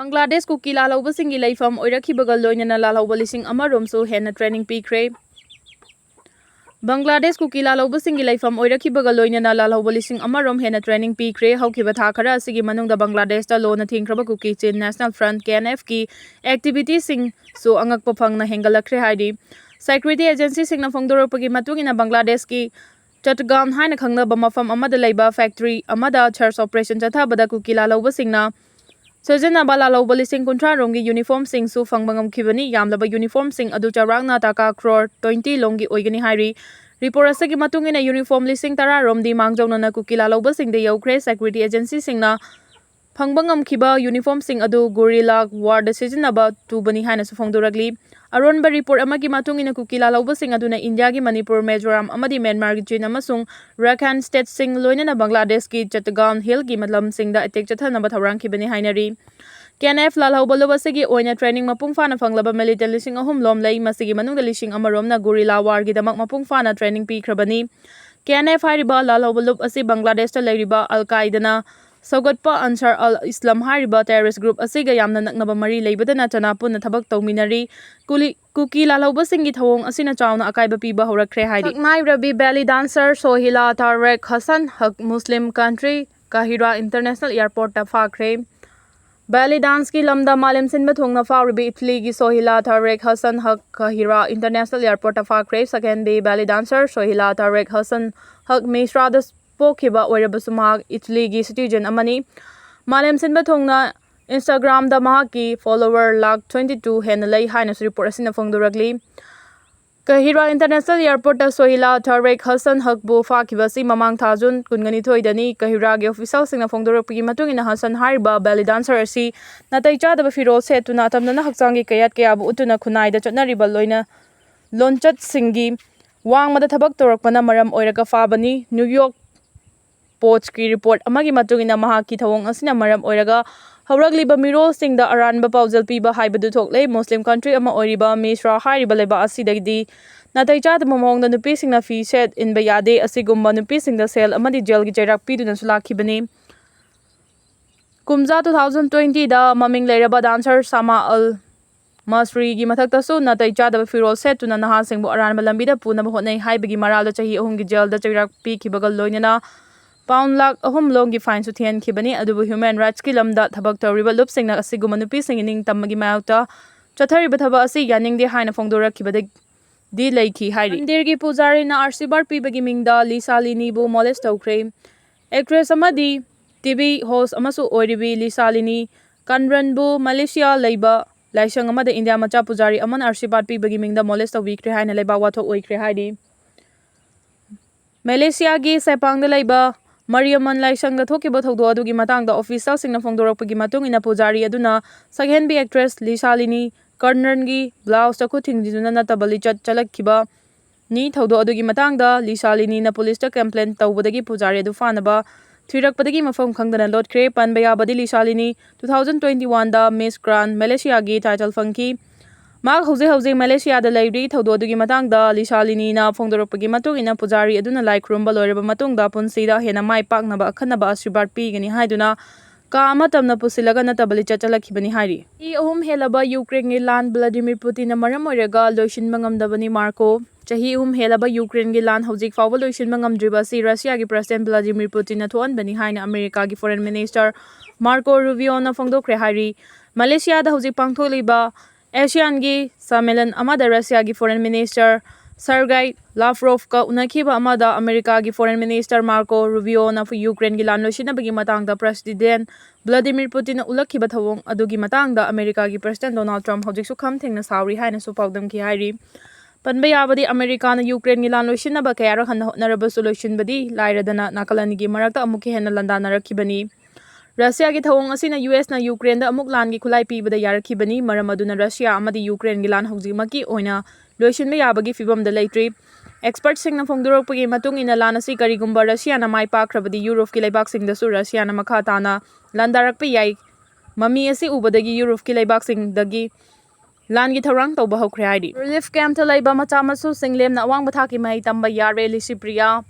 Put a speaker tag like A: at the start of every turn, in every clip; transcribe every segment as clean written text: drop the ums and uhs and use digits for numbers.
A: Bangladesh Kuki lalaubasingi leifam oirakhibaga loinana lalauba lising amaromsu henna training pikre. Bangladesh Kuki lalaubasingi leifam oirakhibaga loinana lalauba lising amarom henna training pikre haukiba tha khara asigi manungda Bangladesh ta lona thingkraba Kuki Chin National Front KNF ki activities sing so angakpa phangna hengalakre haidi. Security agency singna phongdoropagi matungina Bangladesh ki Chatgam haina khangnaba mafam amada leiba factory amada church operation chathabada Kuki lalauba Sojana bala lauba lising kuntra rongi uniform sing su fangbangam kibani yamlaba uniform sing adu charangna taka crore 20 longi oigani hairi. Report asagi matungina uniform lising tara romdi mangjona na Kuki lalauba sing de yaukre security agency singna fangbangam kiba uniform sing adu gorilla war decision aba tubani haina su phongdoragli. Aronba report amagi matungina Kuki lalauba sing aduna India gi Manipur Mizoram amadi Myanmar gi Chin amasung Rakhine state sing loinana Bangladesh gi Chatgaon hill gi matlam sing da attack chathana thaurang kibani hainari. KNF lalauba lobasigi oina training mapung fana fanglaba militant lising ahum lom lei masigi manungda lising amarom na gorilla war gi damak mapung fana training pikhrabani. KNF hariba lalauba lob asi Bangladesh ta leiriba Al-Qaeda na Sogatpa Ansar al-Islam hariba terrorist group asiga yamna naknaba mari leibadana chanapuna thabak tawminari. Kuki lalauba singi thawong asina chawna akaiba piba hwrakre haidi. Saknai Rabi belly dancer Sohila Tarek Hassan Haq Muslim country Kahira International Airport ta phakre. Belly dance ki lamda malim sinba thongna fawribi Italy gi Sohila Tarek Hassan Haq Kahira International Airport ta phakre. Second day belly dancer Sohila Tarek Hassan Haq Misra da Pokiba Werabasuma Italy gi citizen amani. Malim sinba thongna Instagram da mahaki follower lakh 22 henalai haina report asina phongdoragli. Kahira International Airport ta Sohila Tarek Hassan Haqbu fakibasi mamang thajun kungani thoidani Kahira gi official singna phongdorapgi matungina Hassan hariba belly dancer asi natai chadaba firol setuna tamna hakchangi kayat kayabu utuna khunai da chatnariba loina lonchat singi wangmada thabak torakpana maram oiraga fabani. New York Post ki report amagi matungina mahaki thawong asina maram oiraga hawragliba miro singda aranba paujal piba haibadu thokle. Muslim country ama oiriba Misra hariba leba asidagdi natai chata momongda nupi singna fi set in bayade asigumba nupi singda sel amadi jail gi jairak piduna sulakhibani. Kumza 2020 da maming leiraba dancer Sama al Masri gi mathakta su natai chata firol set tuna naha singbu aranba lambida puna hotnai haibagi maralda chahi ahum gi jail da jairak pi kibagal loinana pound lakh ahum longi fine su thian khibani adubu human rights ki lamda thabak tawriba lup singna asiguma nupi singing tammagi mayauta chathariba thaba asi yaning de haina phongdora khibada di leikhi hairi. Mandir gi pujari na arsibar pibagi mingda Lisa Lini bu molest tawkre. Actress amadi TV host amasu oiribi Lisa Lini Kanran bu Malaysia leiba laisang amada India macha pujari aman arsibar pibagi mingda molest tawikre haina leiba wathok oikre haidi. Malaysia gi Sepang da leiba Mariaman laisang da thokiba thogdo adugi matangda official singna phongdorakpagi matungina pujari aduna saghenbi actress Lisa Lini Karnan gi blouse ta khuthingdina natabali chalakkiba ni thogdo adugi matangda Lisa Lini na police ta complaint tawbadagi pujari adu fanaba thirakpadagi mafam khangdana lotkre. Panbaya badi Lisa Lini 2021 da Miss Grand Malaysia gi title fangki. Mak hauze Malaysia da lairi thogdo adugi matangda Lisa Lini na phongdorakpagi matungina pujari aduna like rumba loiraba matungda punsida hena mai paknaba akhanaba asribar pigani haiduna ka amatamna pusilaga natabali chachalakibani hairi. I ahum helaba Ukraine gi lan Vladimir Putin na maram oiraga loishinba ngamdabani Marco. Chahi ahum helaba Ukraine gi lan hauzik fawba loishinba ngamdriba si Russia gi President Vladimir Putin na thuanbani haina America gi Foreign Minister Marco Rubio na phongdokre hairi. Malaysia da hauzik pangtholiba Asian gi Samelan amada Russia gi Foreign Minister Sergei Lavrov ka unakiba amada America gi Foreign Minister Marco Rubio na Ukraine gi lan loishinabagi matangda President Vladimir Putin na ulakhiba thawong adugi matangda America gi President Donald Trump hojik su kham thengna sauri haina su pawdam ki hairi. Panbayabadi America na Ukraine gi lan loishinaba kayara hanna hotnaraba solution-badi lairadana nakalani gi marakta amuki henna landana rakhibani. Russia gi thawong asina US na Ukraine da amuk lan gi khulai pibada yarakhibani maram aduna Russia amadi Ukraine gi lan hojimaki oina loishinba yabagi fibam da leitri. Expert singna phongdorakpagi matungina lan asi karigumba Russia na mai pakrabadi Europe ki leibak singda su Russia na makha tana landarakpa yai mami asi ubadagi Europe ki leibak singdagi lan gi tharang tawba hokre haidi. Relief camp ta leiba macha masu singlem na awang bathaki mai tamba yare Lisipriya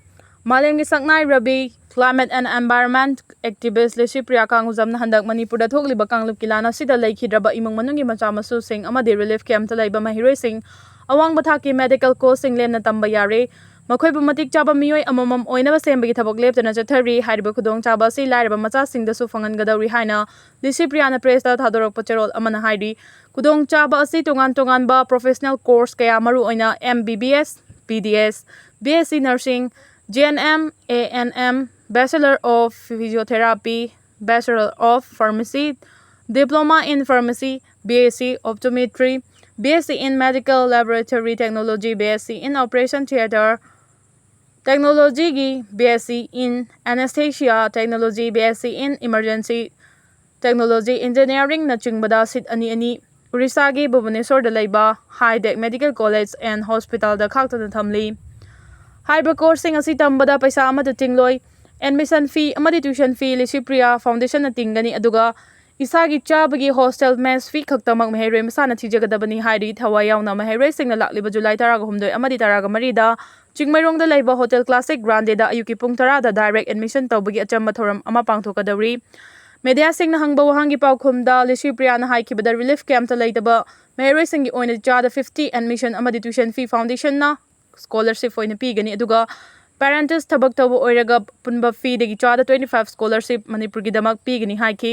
A: Malem gi saknai Rabi Climate and Environment Activist Lisipriya Kanguzamna handak Manipurda thokliba kanglup kilana sida laikhidraba imung manungi macha masu sing amadi relief camp ta laiba mahiroi sing awang bathaki medical course sing lemna tamba yare makhoi bu matik chaba mioi amamam oinaba sembagi thabak leptana chathari hariba khudong chaba si lairaba macha sing da su fangan gadauri haina Lisipriya na press ta thadorak pacherol amana haidi khudong chaba asi tongan ba professional course kaya maru oina MBBS PDS BSc nursing GNM ANM Bachelor of Physiotherapy, Bachelor of Pharmacy, Diploma in Pharmacy, BSc Optometry, BSc in Medical Laboratory Technology, BSc in Operation Theatre Technology, BSc in Anesthesia Technology, BSc in Emergency Technology Engineering na chingbada sit ani Urisagi Bhubaneswar da laiba High Tech Medical College and Hospital da khakta thamli Hybrid coursing asi tambada paisa amada tingloi admission fee amadi tuition fee Lisipriya Foundation na tingani aduga isagi chabagi hostel mess fee khaktamak meheroi masana thijagadabani hairi thawai yauna meheroi singna lakliba July 13 amadi 13 da Chingmairong da laiba Hotel Classic Grande da ayuki pung 10 da direct admission tawbagi achamba thoram ama pangthokadawri media singna hangba wahangi paukhumda Lisipriya na haikibada relief camp ta laitaba meheroi singi oina chada 50 admission amadi tuition fee foundation na scholarship oina pigani aduga parents thabak tabu oiraga punba fee degi chada 25 scholarship manipur gi damak pigani haiki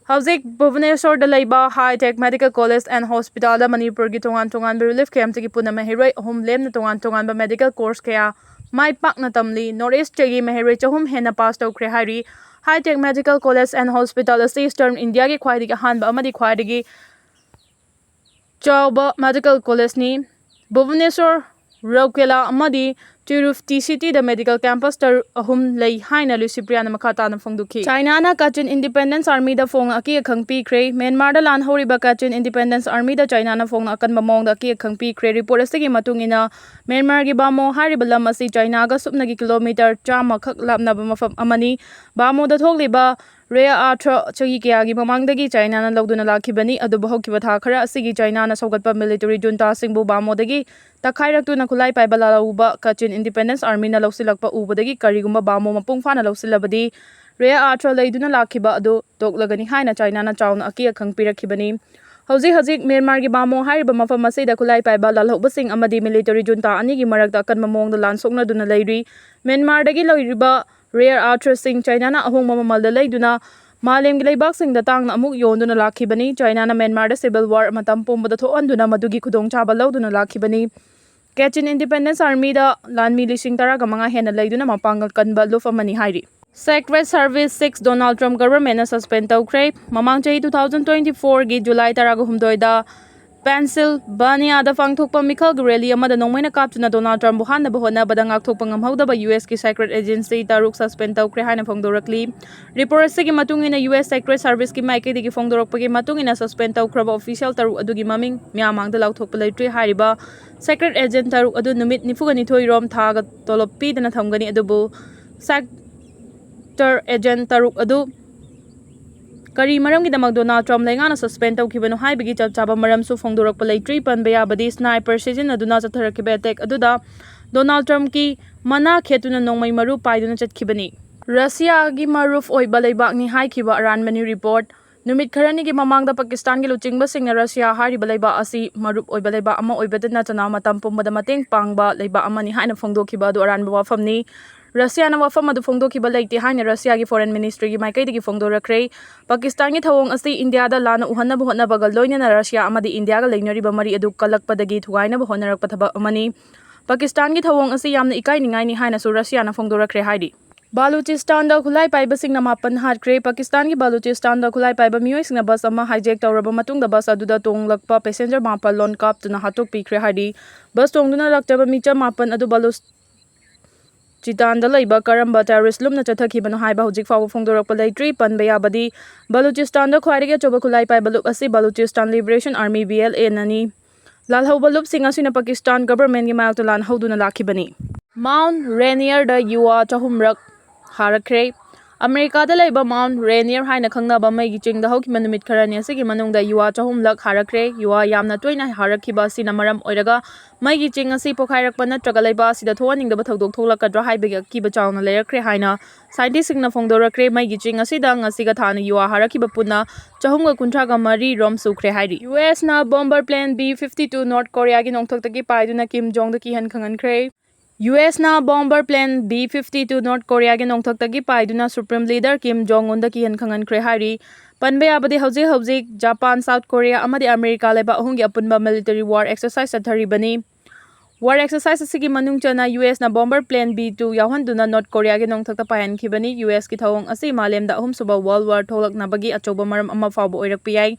A: hauzik Bhubaneswar da laiba High Tech Medical College and Hospital da manipur gi tongan relief camp tegi puna meheroi ahum lemna tongan ba medical course kaya mai pakna tamli North East tegi meheroi chahum hena pass tawkhre hari High Tech Medical College and Hospital asi Eastern India gi khwaidigi hanba amadi khwaidigi chawba medical college ni Bhubaneswar Raukela amadi Tiruf TCT the medical campus tar ahum lei haina Lisipriya na makata na phongduki China na Kachin Independence Army da phong aki khang pi kre Myanmar da lan horiba Kachin Independence Army da China na phong akan mamong da ki khang pi kre report asigi matungina Myanmar gi bamo hariba lam asi China ga supna gi kilometer 100 khak lapna ba mafam amani bamo da thokliba Rea Atra chagi kya gi mamangdagi China na lawduna lakhibani adu bahokkiba tha khara asigi China na sogatpa military junta singbu bamodagi takhairaktu na khulai paibala lauba Kachin Independence Army na lawsilakpa ubadagi karigumba bamo mapung fana lawsilabadi Rea Atra laiduna lakhiba adu toklagani haina China na chauna aki khang pirakhibani Hauzik Myanmar gi bamo hariba mafam asida khulai paiba lalhobasing amadi military junta ani gi marakta kan mamong da lan sokna duna leiri Myanmar dagi loiriba Rare Atra sing China na ahong mamamal da laiduna Malem gi laibak sing da tang na amuk yonduna lakhibani China na Myanmar da civil war matam pumbada thoanduna madugi khudong chaba lawduna lakhibani Kachin Independence Army da lanmi lising tara gamanga hena laiduna mapangal kanba luf amani hairi Secret Service 6 Donald Trump government na suspend tawkhre mamang chahi 2024 gi July 13 da Pennsylvania da fangthokpa mikhal rally amada nongmaina kaptuna Donald Trump buhanna bahona badangak thokpa ngamhauda ba US ki secret agency taruk suspend tawkhre haina phongdorakli report sigi matungina US Secret Service ki maike digi phongdorakpagi matungina suspend tawkhraba official taruk adugi maming myamangda lauthokpa leitri hariba secret agent taruk adu numit nifugani thoirom thaga tolop pidana thamgani adubu sector agent taruk adu Kari maram gi damak Donald Trump laingana suspend tawkhibanu haibigi chapchaba maram su phongdorakpa leitri panbaya badi sniper season aduna chatharakhiba attack aduda Donald Trump ki mana khetuna nongmai maru paiduna chatkhibani Russia gi maruf oiba leibak ni haikhiba aranmani report numit kharani gi mamangda Pakistan gi luchingba singna Russia hariba leiba asi marup oiba leiba ama oibadana chana matam pumbada mateng pangba leiba amani haina phongdokhiba adu aranba wafamni Russia na wafam adu phongdokhiba leite haina Russia gi foreign ministry gi maikai digi phongdorakre Pakistan gi thawong asi India da lana uhanna bahona bagal loina na Russia amadi India ga leinariba mari adu kalakpadagi thugaina bahonarak pathaba amani Pakistan gi thawong asi yamna ikai ningai ni haina su Russia na phongdorakre haidi Balochistan da khulai paiba singna mapan hatkre Pakistan gi Balochistan da khulai paiba mioi singna bus ama hijack tawraba matung da bus adu da tonglakpa passenger mapal lon kap tuna hatok pikre hadi bus tongduna laktaba micha mapan adu Balochistan da laiba karamba terrorist lumna chathakibanu haiba hojik fawo phongdorakpa leitri panbaya badi Balochistan da khwairige choba khulai paiba lup asi Balochistan Liberation Army BLA nani lalhauba lup singa sina Pakistan government gi mayakta lan hauduna lakhibani Mount Rainier da yuwa chahumrak harakre America da laiba Mount Rainier haina khangnaba maigi chingda hokima numit kharani asigi manungda yuwa chahumlak harakre yuwa yamna toina harakhiba asina maram oiraga maigi ching asi pokhairakpa natraga laiba asida thoaningdaba thodok tholakadra haibagi akiba chawna lerakre haina scientist singna phongdorakre maigi ching asida ngasiga thana yuwa harakhiba punna chahumga kunthraga mari rom sukre hairi US na bomber plane B-52 North Korea gi nongthoktagi paiduna Kim Jong da kihan khangankre US na bomber plane B-52 North Korea gi nongthoktagi paiduna Supreme Leader Kim Jong Un da kihan khangankre hari panbe abadi hauzik Japan South Korea amadi America leba ahungi apunba military war exercise atharibani war exercise asigi manung chana US na bomber plane B-2 yawhanduna North Korea gi nongthokta payankhibani US ki thawong asi malemda ahum suba world war tholaknabagi achoba maram ama fawba oirakpiyai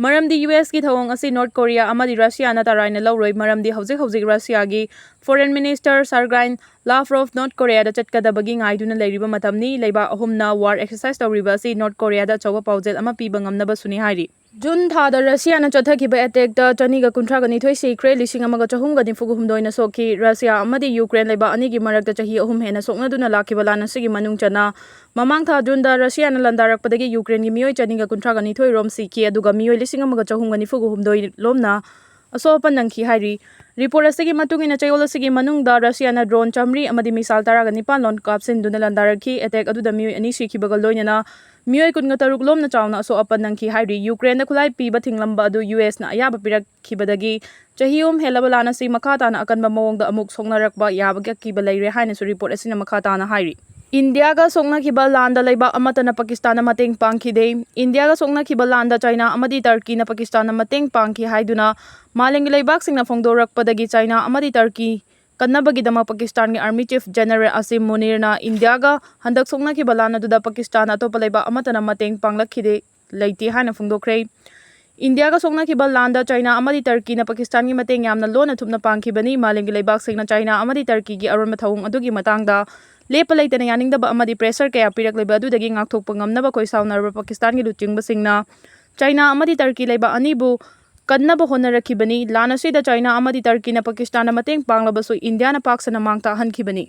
A: maramdi US ki thawong asi North Korea amadi Russia na taraina lawroi maramdi hauzik Russia gi Foreign Minister Sergei Lavrov North Korea da chatkadabagi ngaiduna leiriba matamni leiba ahumna war exercise tawriba asi North Korea da choba paujel ama piba ngamnaba suni hari June thada Russia na chathakiba attack da chaniga kunthraga nithoi sikre lising amaga chahumga nifugu humdoina sokhi Russia amadi Ukraine leiba anigi marakta chahi ahum hena soknaduna lakhiba lana sigi manung chana mamang tha June da Russia na landarakpadagi Ukraine gi mioi chaniga kunthraga nithoi rom sikhi aduga mioi lising amaga chahumga nifugu humdoi lomna asopan nangki hari report asigi matungina chayol asigi manungda Russia na drone chamri amadi misal taraga nipan lon kapsin duna landarakhi attack aduda mioi ani sikhibaga loinana mioi kunga taruk lomna chawna aso apan nangki hari Ukraine da khulai piba thinglamba adu US na ayaba pirak khibadagi chahium helabalana si makata na akanba mawongda amuk songnarakba yabagya kiba leire haina su report asina makata na hari India ga songna khiba landa leiba amata na Pakistan na mateng pangkhide India ga songna khiba landa China amadi Turkey na Pakistan na mateng pangkhi haiduna malengi leibak singna phongdorakpadagi China amadi Turkey kannabagi dama Pakistan gi Army Chief General Asim Munir na India ga handak songna khiba lana duda Pakistan atopa leiba amata na mateng panglakhide leiti hana phongdokre India ga songna khiba landa China amadi Turkey na Pakistan gi mateng yamna lona thupna pangkhibani malengi leibak singna China amadi Turkey gi aron mathawung adugi matangda lepa leitana yaningdaba amadi pressure kaya pirak leba adudagi ngakthokpa ngamnaba koisawnarba Pakistan gi luchingba singna China amadi Turkey leba anibu kannaba honarakibani lana sida China amadi Turkey na Pakistan na mateng panglabasu India na paksana mangta hankibani